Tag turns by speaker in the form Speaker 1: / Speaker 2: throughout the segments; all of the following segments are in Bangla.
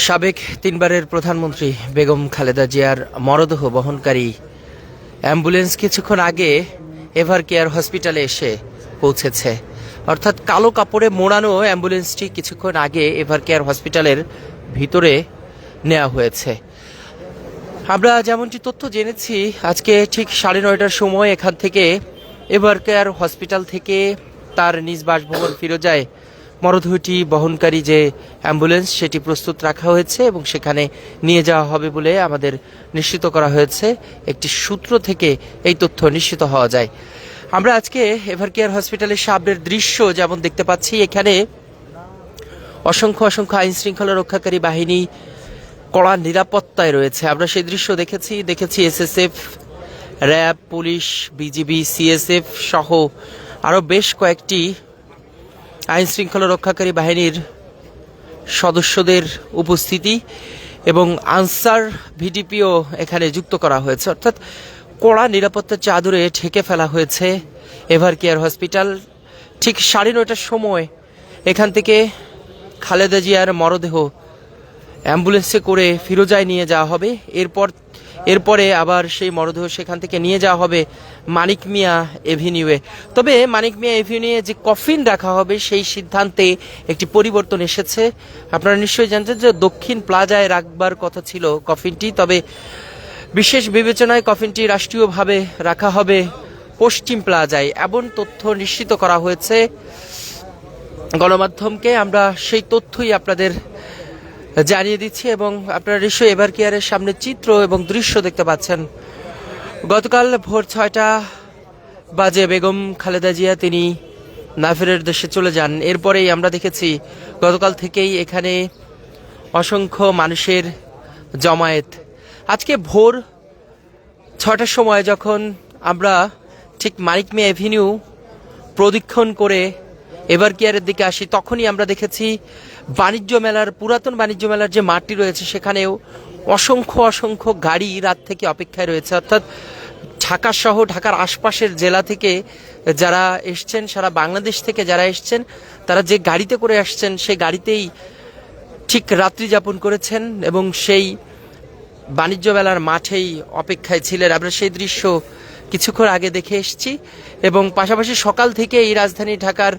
Speaker 1: সাবেক তিনবারের প্রধানমন্ত্রী বেগম খালেদা জিয়ার মরদেহ বহনকারী অ্যাম্বুলেন্স কিছুক্ষণ আগে এভার কেয়ার হসপিটালে এসে পৌঁছেছে। অর্থাৎ কালো কাপড়ে মোড়ানো অ্যাম্বুলেন্সটি কিছুক্ষণ আগে এভার কেয়ার হসপিটালের ভিতরে নেওয়া হয়েছে। আমরা যেমনটি তথ্য জেনেছি, আজকে ঠিক 9:30টার সময় এখান থেকে এভার কেয়ার হসপিটাল থেকে তার নিজ বাসভবন ফিরোজায় মরদেহটি বহনকারী যে অ্যাম্বুলেন্স সেটি প্রস্তুত রাখা হয়েছে এবং সেখানে নিয়ে যাওয়া হবে বলে আমাদের নিশ্চিত করা হয়েছে। একটি সূত্র থেকে এই তথ্য নিশ্চিত হওয়া যায়। আমরা আজকে এভার কেয়ার হসপিটালের সামনের দৃশ্য যেমন দেখতে পাচ্ছি, এখানে অসংখ্য আইন শৃঙ্খলা রক্ষাকারী বাহিনী কড়া নিরাপত্তায় রয়েছে। আমরা সেই দৃশ্য দেখেছি SSF, RAB, police, BGB, CSF সহ আরও বেশ কয়েকটি আইন শৃঙ্খলা রক্ষাকারী বাহিনীর সদস্যদের উপস্থিতি এবং আনসার ভিডিপিও এখানে যুক্ত করা হয়েছে। অর্থাৎ কড়া নিরাপত্তার চাদরে ঢেকে ফেলা হয়েছে এভার কেয়ার হসপিটাল। ঠিক 9:30টার সময় এখান থেকে খালেদা জিয়ার মরদেহ অ্যাম্বুলেন্সে করে ফিরোজায় নিয়ে যাওয়া হবে। এরপরে আবার সেই মরদেহ সেখান থেকে নিয়ে যাওয়া হবে মানিক মিয়া এভিনিউয়ে। তবে মানিক মিয়া এভিনিউয়ে যে কফিন রাখা হবে সেই সিদ্ধান্তে একটি পরিবর্তন এসেছে। আপনারা নিশ্চয়ই জানতেন যে দক্ষিণ প্লাজায় রাখবার কথা ছিল কফিনটি, তবে বিশেষ বিবেচনায় কফিনটি রাষ্ট্রীয়ভাবে রাখা হবে পশ্চিম প্লাজায়, এমন তথ্য নিশ্চিত করা হয়েছে গণমাধ্যমকে। আমরা সেই তথ্যই আপনাদের জানিয়ে দিচ্ছি এবং আপনারা নিশ্চয়ই এভার কেয়ারের সামনে চিত্র এবং দৃশ্য দেখতে পাচ্ছেন। গতকাল ভোর 6টা বাজে বেগম খালেদা জিয়া তিনি নাফেরের দেশে চলে যান। এরপরেই আমরা দেখেছি গতকাল থেকেই এখানে অসংখ্য মানুষের জমায়েত। আজকে ভোর 6টার সময় যখন আমরা ঠিক মানিক মিয়া এভিনিউ প্রদক্ষিণ করে এভার কেয়ারের দিকে আসি, তখনই আমরা দেখেছি পুরাতন বাণিজ্য মেলার যে মাঠটি রয়েছে সেখানেও অসংখ্য গাড়ি রাত থেকে অপেক্ষায় রয়েছে। অর্থাৎ ঢাকা সহ ঢাকার আশপাশের জেলা থেকে যারা এসছেন, সারা বাংলাদেশ থেকে যারা এসছেন, তারা যে গাড়িতে করে আসছেন সেই গাড়িতেই ঠিক রাত্রি যাপন করেছেন এবং সেই বাণিজ্য মেলার মাঠেই অপেক্ষায় ছিলেন। আমরা সেই দৃশ্য কিছুক্ষণ আগে দেখে এসেছি এবং পাশাপাশি সকাল থেকে এই রাজধানী ঢাকার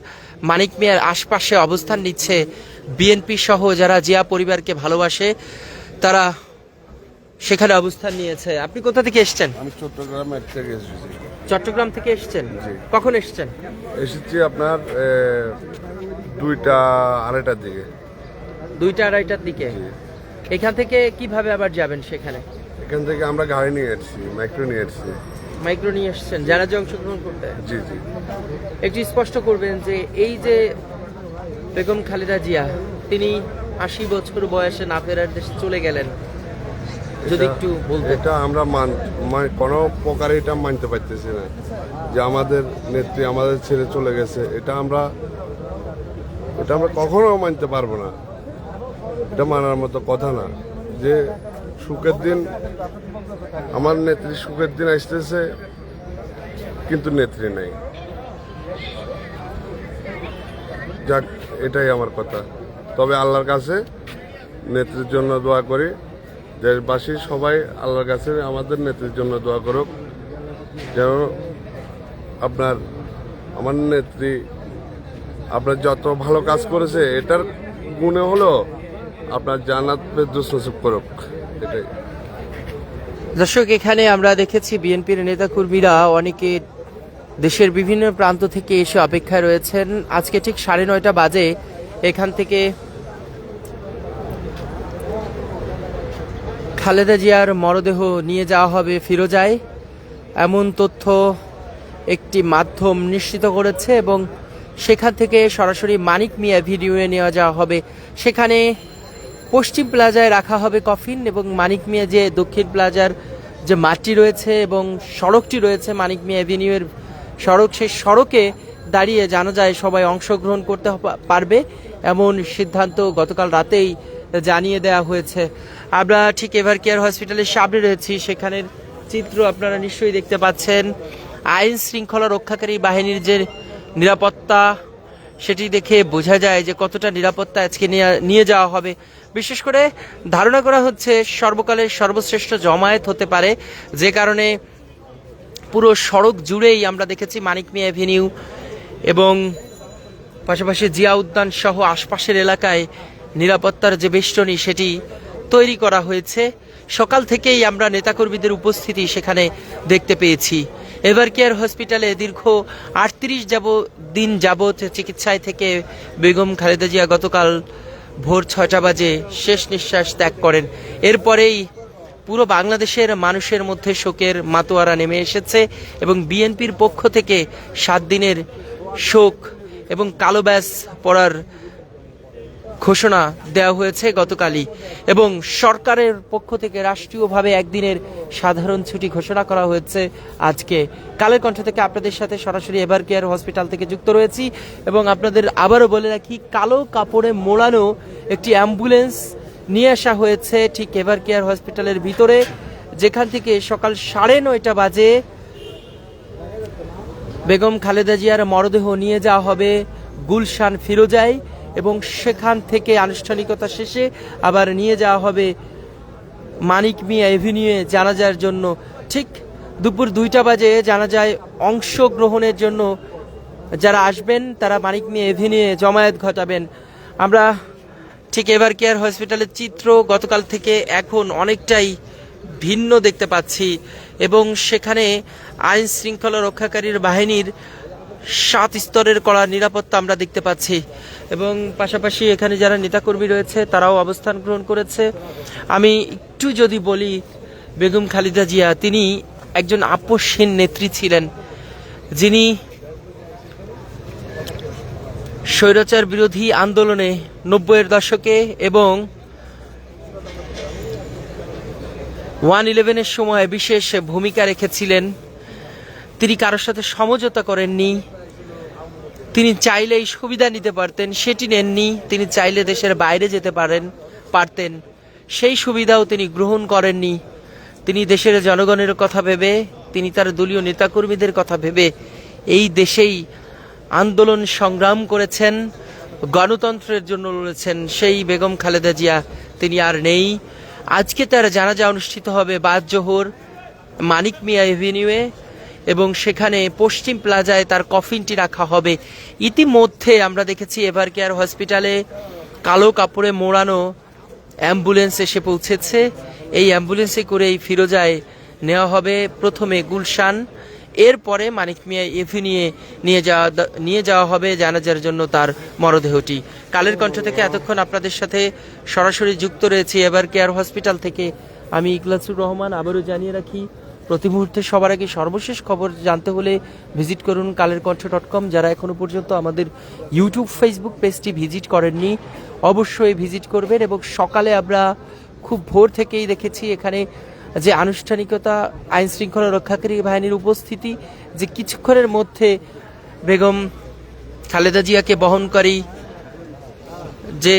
Speaker 1: মানিক মিয়ার আশপাশে অবস্থান নিচ্ছে বিএনপি সহ যারা জিয়া পরিবারকে ভালোবাসে, তারা সেখানে অবস্থান নিয়েছে। আপনি কোথা থেকে এসেছেন?
Speaker 2: আমি চট্টগ্রাম থেকে এসেছি।
Speaker 1: চট্টগ্রাম থেকে এসেছেন? কখন এসেছেন?
Speaker 2: এসেছি আপনার 2টা 2:30টার দিকে।
Speaker 1: 2টা 2:30টার দিকে। এখান থেকে কিভাবে আবার যাবেন সেখানে?
Speaker 2: এখান থেকে আমরা গাড়ি নিয়ে এসেছি, মাইক্রো নিয়ে এসেছি।
Speaker 1: মাইক্রো নিয়ে এসেছেন জানাজা অংশগ্রহণ করতে?
Speaker 2: জি।
Speaker 1: একটু স্পষ্ট করবেন যে এই যে বেগম খালেদা জিয়া তিনি 80 বছর বয়সে না ফেরার দেশে চলে গেলেন, যদি একটু বলতেন।
Speaker 2: এটা আমরা কোনো প্রকারে এটা মানতে পারতেছি না যে আমাদের নেত্রী আমাদের ছেড়ে চলে গেছে। এটা আমরা কখনো মানতে পারবো না। এটা মানার মতো কথা না যে সুখের দিন, আমার নেত্রী সুখের দিন আসতেছে কিন্তু নেত্রী নেই। যাক, এটাই আমার কথা। তবে আল্লাহর কাছে নেত্রীর জন্য দোয়া করি, দেশবাসী সবাই আল্লাহর কাছে আমাদের নেত্রীর জন্য দোয়া করুক, যেন আমার নেত্রী আপনার যত ভালো কাজ করেছে এটার গুণে হলো আপনার জান্নাত ফেরদৌস নসিব করুক। এটাই।
Speaker 1: দর্শক, এখানে আমরা দেখেছি বিএনপির নেতাকর্মীরা অনেকে দেশের বিভিন্ন প্রান্ত থেকে এসে অপেক্ষায় রয়েছেন। আজকে ঠিক 9:30 বাজে এখান থেকে খালেদা জিয়ার মরদেহ নিয়ে যাওয়া হবে ফিরোজায়, এমন তথ্য একটি মাধ্যম নিশ্চিত করেছে এবং সেখান থেকে সরাসরি মানিক মিয়া এভিনিউয়ে নিয়ে যাওয়া হবে। সেখানে পশ্চিম প্লাজায় রাখা হবে কফিন এবং মানিক মিয়া যে দক্ষিণ প্লাজার যে মাঠটি রয়েছে এবং সড়কটি রয়েছে মানিক মিয়া এভিনিউয়ের সড়ক, সেই সড়কে দাঁড়িয়ে জানাজায় সবাই অংশগ্রহণ করতে পারবে এমন সিদ্ধান্ত গতকাল রাতেই জানিয়ে দেওয়া হয়েছে। আমরা ঠিক এভার কেয়ার হসপিটালের সামনে রয়েছি, সেখানের চিত্র আপনারা নিশ্চয়ই দেখতে পাচ্ছেন। আইন শৃঙ্খলা রক্ষাকারী বাহিনীর যে নিরাপত্তা সেটি দেখে বোঝা যায় যে কতটা নিরাপত্তা আজকে নিয়ে যাওয়া হবে। বিশেষ করে ধারণা করা হচ্ছে সর্বকালের সর্বশ্রেষ্ঠ জমায়েত হতে পারে, যে কারণে পুরো সড়ক জুড়েই আমরা দেখেছি মানিক মিয়া এভিনিউ এবং পাশাপাশি জিয়া উদ্যান সহ আশপাশের এলাকায় নিরাপত্তার যে বেষ্টনী সেটি তৈরি করা হয়েছে। সকাল থেকেই আমরা নেতাকর্মীদের উপস্থিতি সেখানে দেখতে পেয়েছি। এভার কেয়ার হসপিটালে দীর্ঘ 38 দিন যাবৎ চিকিৎসায় থেকে বেগম খালেদা জিয়া গতকাল ভোর 6টা বাজে শেষ নিঃশ্বাস ত্যাগ করেন। এরপরেই পুরো বাংলাদেশের মানুষের মধ্যে শোকের মাতোয়ারা নেমে এসেছে এবং বিএনপির পক্ষ থেকে 7 দিনের শোক এবং কালো ব্যাজ পরার ঘোষণা দেওয়া হয়েছে গতকালই, এবং সরকারের পক্ষ থেকে রাষ্ট্রীয়ভাবে একদিনের সাধারণ ছুটি ঘোষণা করা হয়েছে আজকে। কালের কণ্ঠ থেকে আপনাদের সাথে সরাসরি এভার কেয়ার হসপিটাল থেকে যুক্ত রয়েছি এবং আপনাদের আবারও বলে রাখি, কালো কাপড়ে মোড়ানো একটি অ্যাম্বুলেন্স নিয়ে আসা হয়েছে ঠিক এভার কেয়ার হসপিটালের ভিতরে, যেখান থেকে সকাল 9:30 বাজে বেগম খালেদা জিয়ার মরদেহ নিয়ে যাওয়া হবে গুলশান ফিরোজায় এবং সেখান থেকে আনুষ্ঠানিকতা শেষে আবার নিয়ে যাওয়া হবে মানিক মিয়া এভিনিউয়ে জানাজার জন্য। ঠিক দুপুর 2টা বাজে জানাজায় অংশগ্রহণের জন্য যারা আসবেন তারা মানিক মিয়া এভিনিউয়ে জমায়েত ঘটাবেন। আমরা ঠিক এভার কেয়ার হসপিটালের চিত্র গতকাল থেকে এখন অনেকটাই ভিন্ন দেখতে পাচ্ছি এবং সেখানে আইন শৃঙ্খলা রক্ষাকারীর বাহিনীর 7 স্তরের কড়া নিরাপত্তা আমরা দেখতে পাচ্ছি এবং পাশাপাশি এখানে যারা নেতাকর্মী রয়েছে তারাও অবস্থান গ্রহণ করেছে। আমি একটু যদি বলি, বেগম খালেদা জিয়া তিনি একজন আপোষহীন নেত্রী ছিলেন, যিনি স্বৈরাচার বিরোধী আন্দোলনে 90-এর দশকে এবং 1/11-এর সময় বিশেষ ভূমিকা রেখেছিলেন। তিনি কারোর সাথে সমঝোতা করেননি, তিনি চাইলেই সুবিধা নিতে পারতেন, সেটি নেননি। তিনি চাইলে দেশের বাইরে যেতে পারতেন, সেই সুবিধাও তিনি গ্রহণ করেননি। তিনি দেশের জনগণের কথা ভেবে, তিনি তার দলীয় নেতাকর্মীদের কথা ভেবে এই দেশেই আন্দোলন সংগ্রাম করেছেন, গণতন্ত্রের জন্য লড়েছেন। সেই বেগম খালেদা জিয়া তিনি আর নেই। আজকে তার জানাজা অনুষ্ঠিত হবে বাদ-জোহর মানিক মিয়া এভিনিউয়ে এবং সেখানে পশ্চিম প্লাজায় তার কফিনটি রাখা হবে। ইতিমধ্যে আমরা দেখেছি এভার কেয়ার হসপিটালে কালো কাপড়ে মোড়ানো অ্যাম্বুলেন্স এসে পৌঁছেছে। এই অ্যাম্বুলেন্সে করেই ফিরোজায় নেওয়া হবে প্রথমে গুলশান, এরপরে মানিক মিয়া এভিনিউয়ে নিয়ে যাওয়া হবে জানাজার জন্য তার মরদেহটি। কালের কণ্ঠ থেকে এতক্ষণ আপনাদের সাথে সরাসরি যুক্ত রয়েছি এভার কেয়ার হসপিটাল থেকে আমি ইকলাসুর রহমান। আবারও জানিয়ে রাখি, প্রতি মুহূর্তে সবার আগে সর্বশেষ খবর জানতে হলে ভিজিট করুন kalerkontho.com। যারা এখনো পর্যন্ত আমাদের ইউটিউব ফেসবুক পেজটি ভিজিট করেননি অবশ্যই ভিজিট করবেন। এবং সকালে আমরা খুব ভোর থেকেই দেখেছি এখানে যে আনুষ্ঠানিকতা, আইন শৃঙ্খলা রক্ষাকারী বাহিনীর উপস্থিতি, যে কিছুক্ষণের মধ্যে বেগম খালেদা জিয়াকে বহনকারী যে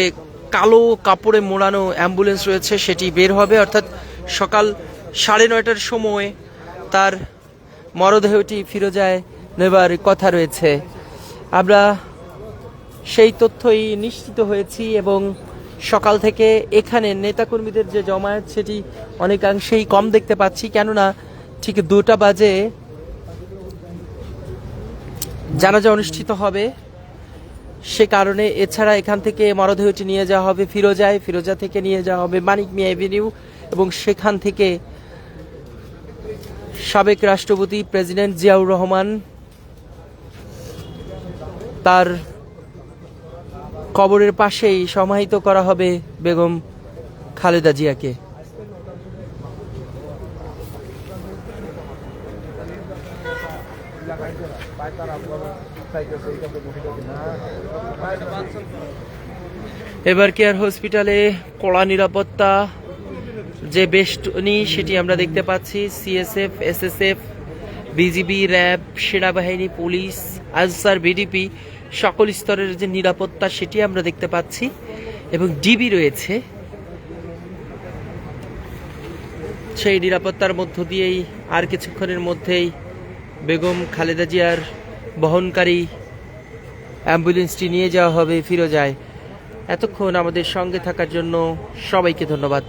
Speaker 1: কালো কাপড়ে মোড়ানো অ্যাম্বুলেন্স রয়েছে সেটি বের হবে, অর্থাৎ সকাল 9:30টার সময় তার মরদেহটি ফিরোজায় নেবার কথা রয়েছে। আমরা সেই তথ্যই নিশ্চিত হয়েছি এবং সকাল থেকে এখানে নেতাকর্মীদের যে জমায়েত সেটি অনেকাংশেই কম দেখতে পাচ্ছি, কেননা ঠিক 2টা বাজে জানাজা অনুষ্ঠিত হবে, সে কারণে। এছাড়া এখান থেকে মরদেহটি নিয়ে যাওয়া হবে ফিরোজায়, ফিরোজা থেকে নিয়ে যাওয়া হবে মানিক মিয়া এভিনিউ এবং সেখান থেকে সাবেক রাষ্ট্রপতি প্রেসিডেন্ট জিয়াউর রহমান তার কবরের পাশেই সমাহিত করা হবে বেগম খালেদা জিয়াকে। এভার কেয়ার হসপিটালে কড়া নিরাপত্তা যে বেষ্টনী সেটি আমরা দেখতে পাচ্ছি। সিএসএফ, এসএসএফ, বিজিবি, র্যাব, সেনাবাহিনী, পুলিশ, আনসার, বিডিপি সকল স্তরের যে নিরাপত্তা সেটি আমরা দেখতে পাচ্ছি এবং ডিবি রয়েছে। সেই নিরাপত্তার মধ্য দিয়েই আর কিছুক্ষণের মধ্যেই বেগম খালেদা জিয়ার বহনকারী অ্যাম্বুলেন্সটি নিয়ে যাওয়া হবে ফিরোজায়। এতক্ষণ আমাদের সঙ্গে থাকার জন্য সবাইকে ধন্যবাদ।